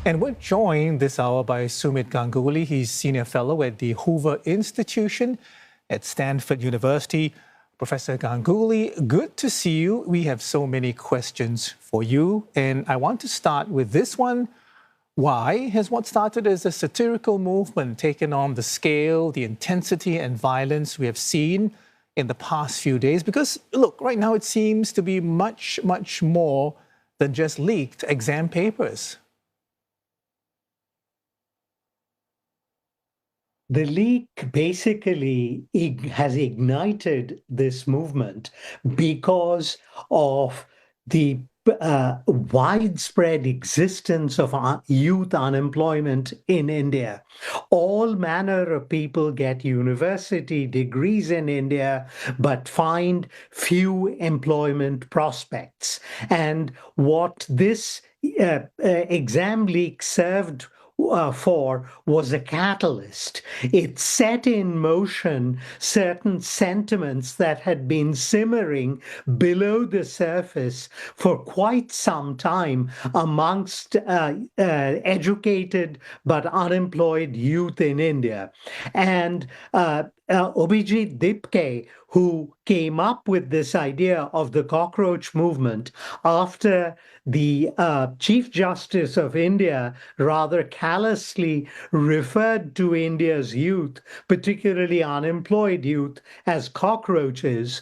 And we're joined this hour by Sumit Ganguly. He's Senior Fellow at the Hoover Institution at Stanford University. Professor Ganguly, good to see you. We have so many questions for you, and I want to start with this one. Why has what started as a satirical movement taken on the scale, the intensity and violence we have seen in the past few days? Because, look, right now it seems to be much, much more than just leaked exam papers. The leak basically has ignited this movement because of the widespread existence of youth unemployment in India. All manner of people get university degrees in India, but find few employment prospects. And what this exam leak served for was a catalyst. It set in motion certain sentiments that had been simmering below the surface for quite some time amongst educated but unemployed youth in India. And Abhijit Dipke, who came up with this idea of the cockroach movement after the Chief Justice of India rather callously referred to India's youth, particularly unemployed youth, as cockroaches.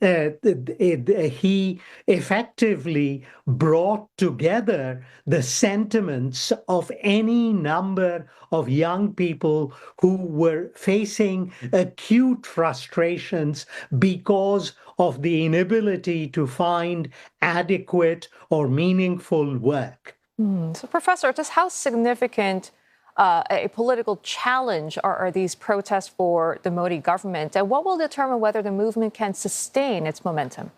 He effectively brought together the sentiments of any number of young people who were facing acute frustrations because of the inability to find adequate or meaningful work. So, Professor, just how significant a political challenge are these protests for the Modi government, and what will determine whether the movement can sustain its momentum?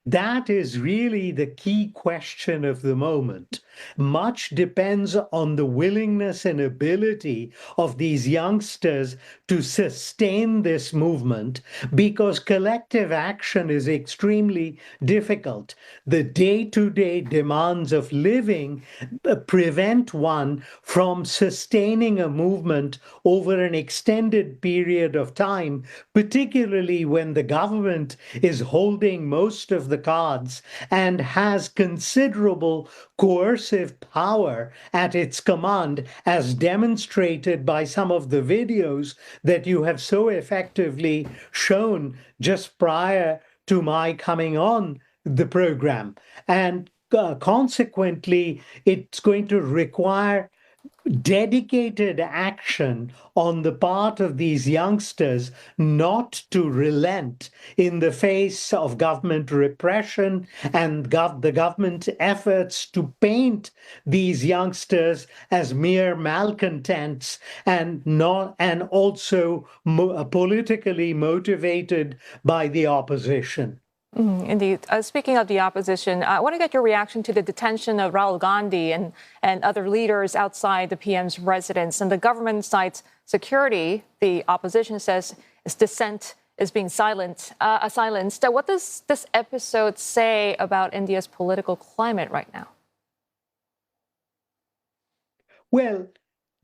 That is really the key question of the moment. Much depends on the willingness and ability of these youngsters to sustain this movement, because collective action is extremely difficult. The day-to-day demands of living prevent one from sustaining a movement over an extended period of time, particularly when the government is holding most of the cards and has considerable coercive power at its command, as demonstrated by some of the videos that you have so effectively shown just prior to my coming on the program. And consequently, it's going to require dedicated action on the part of these youngsters not to relent in the face of government repression and the government efforts to paint these youngsters as mere malcontents and also politically motivated by the opposition. Indeed. Speaking of the opposition, I want to get your reaction to the detention of Rahul Gandhi and other leaders outside the PM's residence. And the government cites security. The opposition says its dissent is being silenced. What does this episode say about India's political climate right now? Well,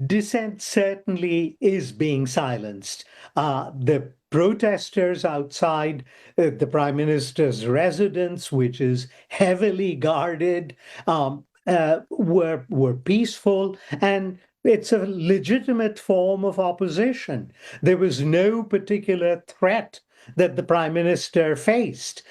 dissent certainly is being silenced. The protesters outside the Prime Minister's residence, which is heavily guarded, were peaceful, and it's a legitimate form of opposition. There was no particular threat that the Prime Minister faced,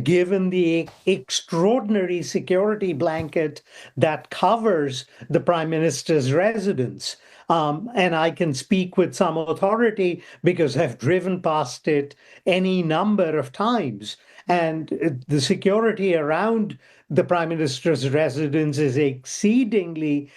given the extraordinary security blanket that covers the Prime Minister's residence. And I can speak with some authority because I've driven past it any number of times. And the security around the Prime Minister's residence is exceedingly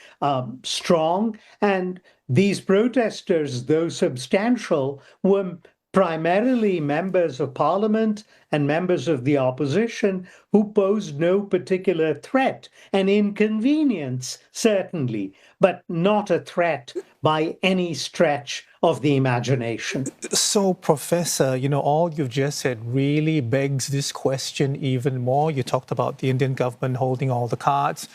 strong. And these protesters, though substantial, were primarily members of parliament and members of the opposition who posed no particular threat. An inconvenience, certainly, but not a threat by any stretch of the imagination. So, Professor, all you've just said really begs this question even more. You talked about the Indian government holding all the cards.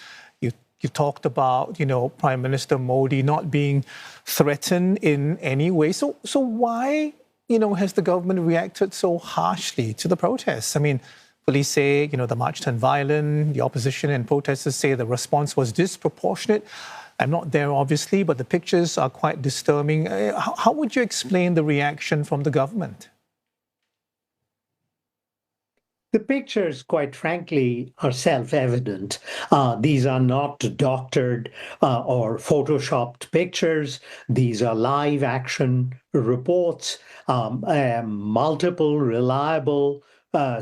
You talked about, Prime Minister Modi not being threatened in any way. So why, has the government reacted so harshly to the protests? I mean, police say, the march turned violent. The opposition and protesters say the response was disproportionate. I'm not there, obviously, but the pictures are quite disturbing. How would you explain the reaction from the government? The pictures, quite frankly, are self-evident. These are not doctored or photoshopped pictures. These are live action reports. Multiple reliable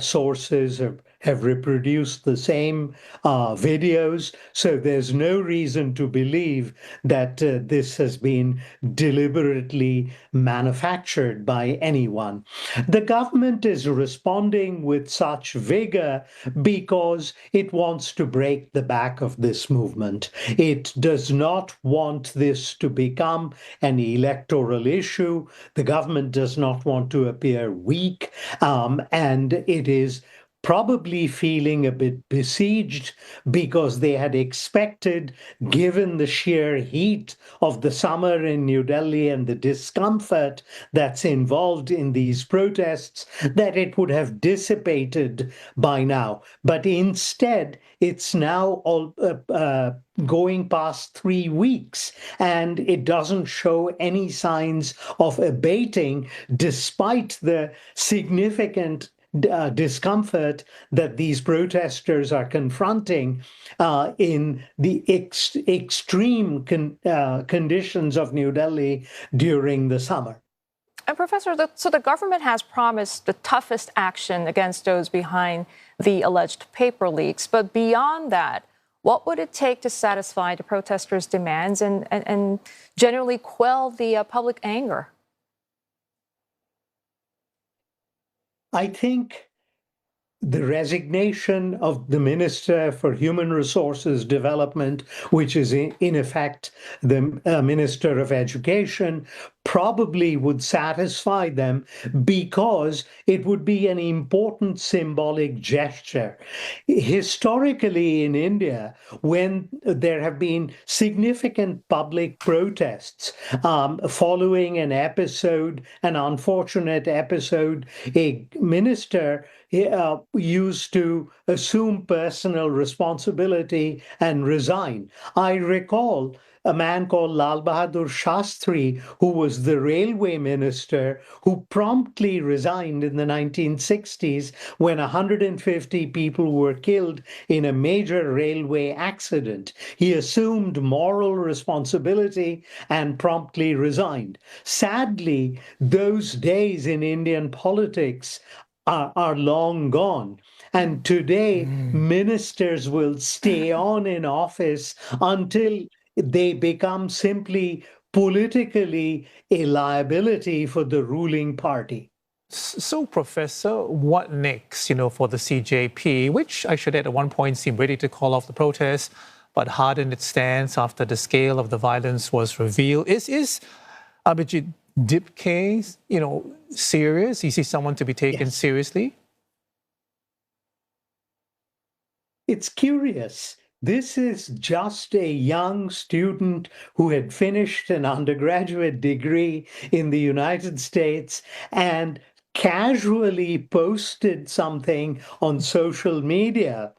sources have reproduced the same videos. So there's no reason to believe that this has been deliberately manufactured by anyone. The government is responding with such vigor because it wants to break the back of this movement. It does not want this to become an electoral issue. The government does not want to appear weak, and it is probably feeling a bit besieged because they had expected, given the sheer heat of the summer in New Delhi and the discomfort that's involved in these protests, that it would have dissipated by now. But instead, it's now going past 3 weeks, and it doesn't show any signs of abating despite the significant discomfort that these protesters are confronting in the extreme conditions of New Delhi during the summer. And Professor, so the government has promised the toughest action against those behind the alleged paper leaks. But beyond that, what would it take to satisfy the protesters' demands and generally quell the public anger? I think the resignation of the Minister for Human Resources Development, which is in effect the Minister of Education, probably would satisfy them because it would be an important symbolic gesture. Historically in India, when there have been significant public protests following an unfortunate episode, a minister used to assume personal responsibility and resign. I recall a man called Lal Bahadur Shastri, who was the railway minister, who promptly resigned in the 1960s when 150 people were killed in a major railway accident. He assumed moral responsibility and promptly resigned. Sadly, those days in Indian politics are long gone. And today, ministers will stay on in office until they become simply politically a liability for the ruling party. So, Professor, what next, for the CJP, which I should add at one point seemed ready to call off the protests, but hardened its stance after the scale of the violence was revealed? Is Abhijit Dipke, serious? Is he someone to be taken seriously? It's curious. This is just a young student who had finished an undergraduate degree in the United States and casually posted something on social media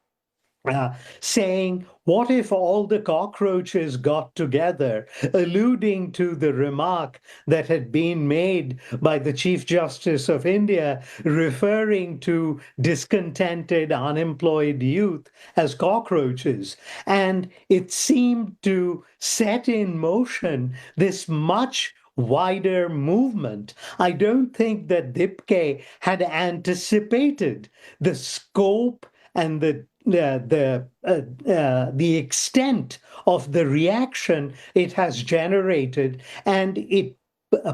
saying, "What if all the cockroaches got together?" alluding to the remark that had been made by the Chief Justice of India, referring to discontented, unemployed youth as cockroaches. And it seemed to set in motion this much wider movement. I don't think that Dipke had anticipated the scope and the extent of the reaction it has generated, and it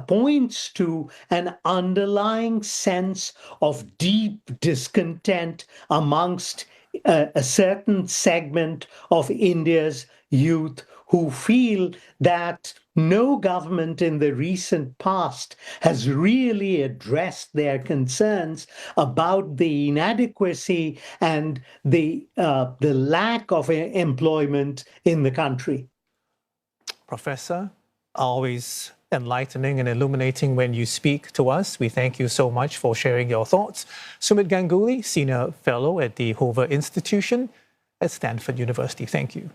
points to an underlying sense of deep discontent amongst a certain segment of India's youth who feel that no government in the recent past has really addressed their concerns about the inadequacy and the lack of employment in the country. Professor, always enlightening and illuminating when you speak to us. We thank you so much for sharing your thoughts. Sumit Ganguly, Senior Fellow at the Hoover Institution at Stanford University. Thank you.